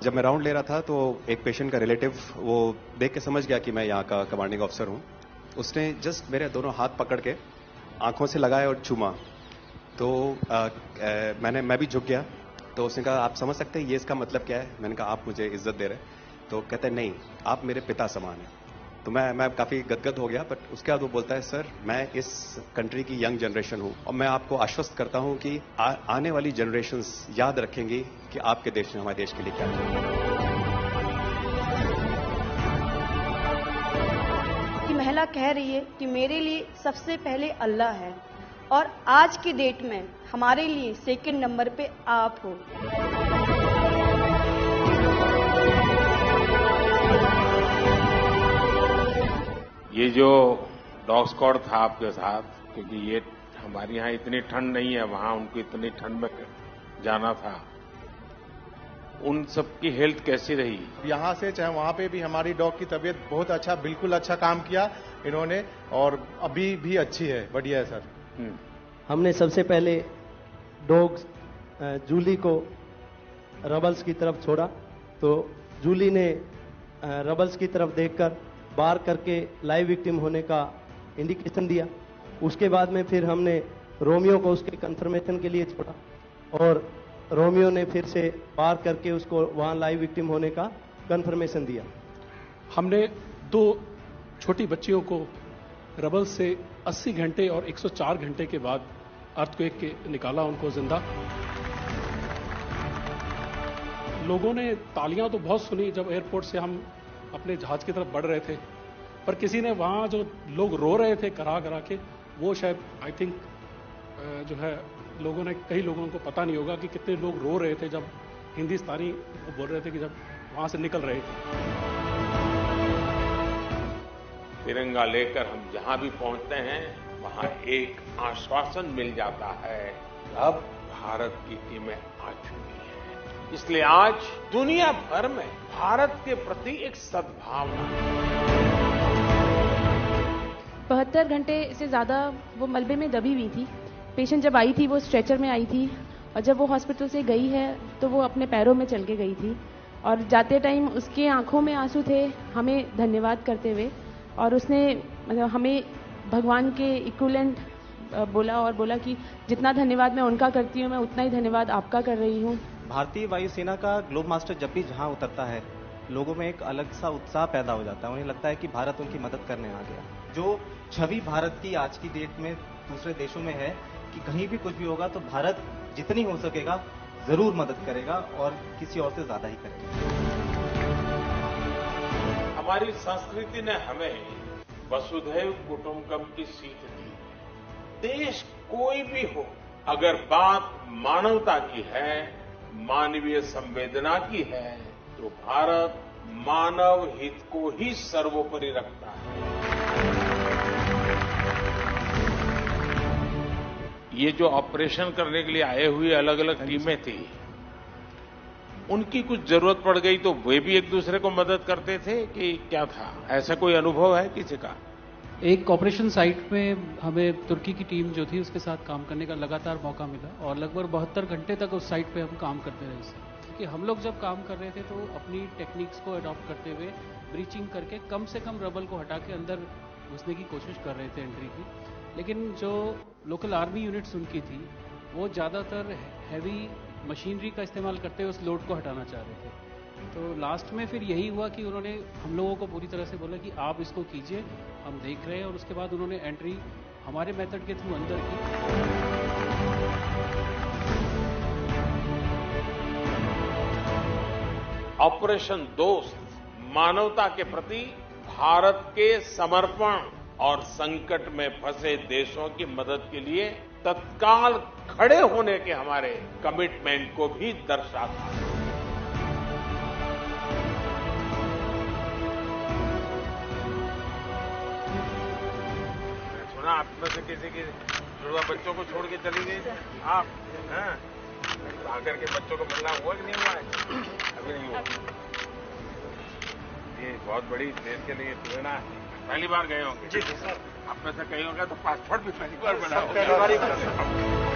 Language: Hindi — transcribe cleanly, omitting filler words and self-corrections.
जब मैं राउंड ले रहा था तो एक पेशेंट का रिलेटिव वो देख के समझ गया कि मैं यहाँ का कमांडिंग ऑफिसर हूँ। उसने जस्ट मेरे दोनों हाथ पकड़ के आंखों से लगाए और चूमा। तो मैं भी झुक गया। तो उसने कहा आप समझ सकते हैं ये इसका मतलब क्या है? मैंने कहा आप मुझे इज्जत दे रहे हैं। तो कहते हैं नहीं, आप मेरे पिता समान हैं। तो मैं काफी गदगद हो गया। बट उसके बाद वो बोलता है सर मैं इस कंट्री की यंग जनरेशन हूं और मैं आपको आश्वस्त करता हूं कि आने वाली जनरेशंस याद रखेंगी कि आपके देश ने हमारे देश के लिए क्या किया। कि महिला कह रही है कि मेरे लिए सबसे पहले अल्लाह है और आज की डेट में हमारे लिए सेकंड नंबर पे आप हो। ये जो डॉग स्क्वाड था आपके साथ, क्योंकि ये हमारे यहाँ इतनी ठंड नहीं है, वहां उनको इतनी ठंड में जाना था, उन सबकी हेल्थ कैसी रही? यहाँ से चाहे वहाँ पे भी हमारी डॉग की तबीयत बहुत अच्छा, बिल्कुल अच्छा काम किया इन्होंने और अभी भी अच्छी है, बढ़िया है सर। हमने सबसे पहले डॉग जूली को रबल्स की तरफ छोड़ा तो जूली ने रबल्स की तरफ देखकर बार करके लाइव विक्टिम होने का इंडिकेशन दिया। उसके बाद में फिर हमने रोमियो को उसके कंफर्मेशन के लिए छोड़ा और रोमियो ने फिर से बार करके उसको वहां लाइव विक्टिम होने का कंफर्मेशन दिया। हमने 2 छोटी बच्चियों को रबल से 80 घंटे और 104 घंटे के बाद अर्थक्वेक के निकाला उनको जिंदा। लोगों ने तालियां तो बहुत सुनी जब एयरपोर्ट से हम अपने जहाज की तरफ बढ़ रहे थे, पर किसी ने वहां जो लोग रो रहे थे करा करा के, वो शायद आई थिंक जो है लोगों ने, कई लोगों को पता नहीं होगा कि कितने लोग रो रहे थे जब हिंदुस्तानी बोल रहे थे कि जब वहां से निकल रहे थे। तिरंगा लेकर हम जहां भी पहुंचते हैं वहां एक आश्वासन मिल जाता है, अब भारत की टीमें आ चुकी हैं। इसलिए आज दुनिया भर में भारत के प्रति एक सद्भावना। 72 घंटे से ज्यादा वो मलबे में दबी हुई थी। पेशेंट जब आई थी वो स्ट्रेचर में आई थी और जब वो हॉस्पिटल से गई है तो वो अपने पैरों में चल के गई थी और जाते टाइम उसके आंखों में आंसू थे हमें धन्यवाद करते हुए, और उसने मतलब हमें भगवान के इक्विवेलेंट बोला और बोला कि जितना धन्यवाद मैं उनका करती हूँ मैं उतना ही धन्यवाद आपका कर रही हूँ। भारतीय वायुसेना का ग्लोब मास्टर जब भी जहां उतरता है लोगों में एक अलग सा उत्साह पैदा हो जाता है। उन्हें लगता है कि भारत उनकी मदद करने आ गया। जो छवि भारत की आज की डेट में दूसरे देशों में है कि कहीं भी कुछ भी होगा तो भारत जितनी हो सकेगा जरूर मदद करेगा और किसी और से ज्यादा ही करेगा। हमारी संस्कृति ने हमें वसुधैव कुटुंबकम की सीख दी। देश कोई भी हो, अगर बात मानवता की है, मानवीय संवेदना की है, तो भारत मानव हित को ही सर्वोपरि रखता है। ये जो ऑपरेशन करने के लिए आए हुए अलग अलग टीमें थी, उनकी कुछ जरूरत पड़ गई तो वे भी एक दूसरे को मदद करते थे कि क्या था? ऐसा कोई अनुभव है किसी का? एक ऑपरेशन साइट में हमें तुर्की की टीम जो थी उसके साथ काम करने का लगातार मौका मिला और लगभग 72 घंटे तक उस साइट पे हम काम करते रहे। क्योंकि हम लोग जब काम कर रहे थे तो अपनी टेक्निक्स को अडॉप्ट करते हुए ब्रीचिंग करके कम से कम रबल को हटा के अंदर घुसने की कोशिश कर रहे थे एंट्री की। लेकिन जो लोकल आर्मी यूनिट्स उनकी थी वो ज़्यादातर हैवी मशीनरी का इस्तेमाल करते हुए उस लोड को हटाना चाह रहे थे। तो लास्ट में फिर यही हुआ कि उन्होंने हम लोगों को पूरी तरह से बोला कि आप इसको कीजिए, हम देख रहे हैं, और उसके बाद उन्होंने एंट्री हमारे मेथड के थ्रू अंदर की। ऑपरेशन दोस्त मानवता के प्रति भारत के समर्पण और संकट में फंसे देशों की मदद के लिए तत्काल खड़े होने के हमारे कमिटमेंट को भी दर्शाता है। सुना आप में से किसी की जुड़वा बच्चों को छोड़ के चली गई थी आप, हैं? आकर के बच्चों को मिलना हुआ कि नहीं हुआ है? अभी नहीं हुआ। ये बहुत बड़ी देश के लिए प्रेरणा है। पहली बार गए होंगे? जी सर। आप में से कहीं होगा तो पासपोर्ट भी पहली बार बना होगा।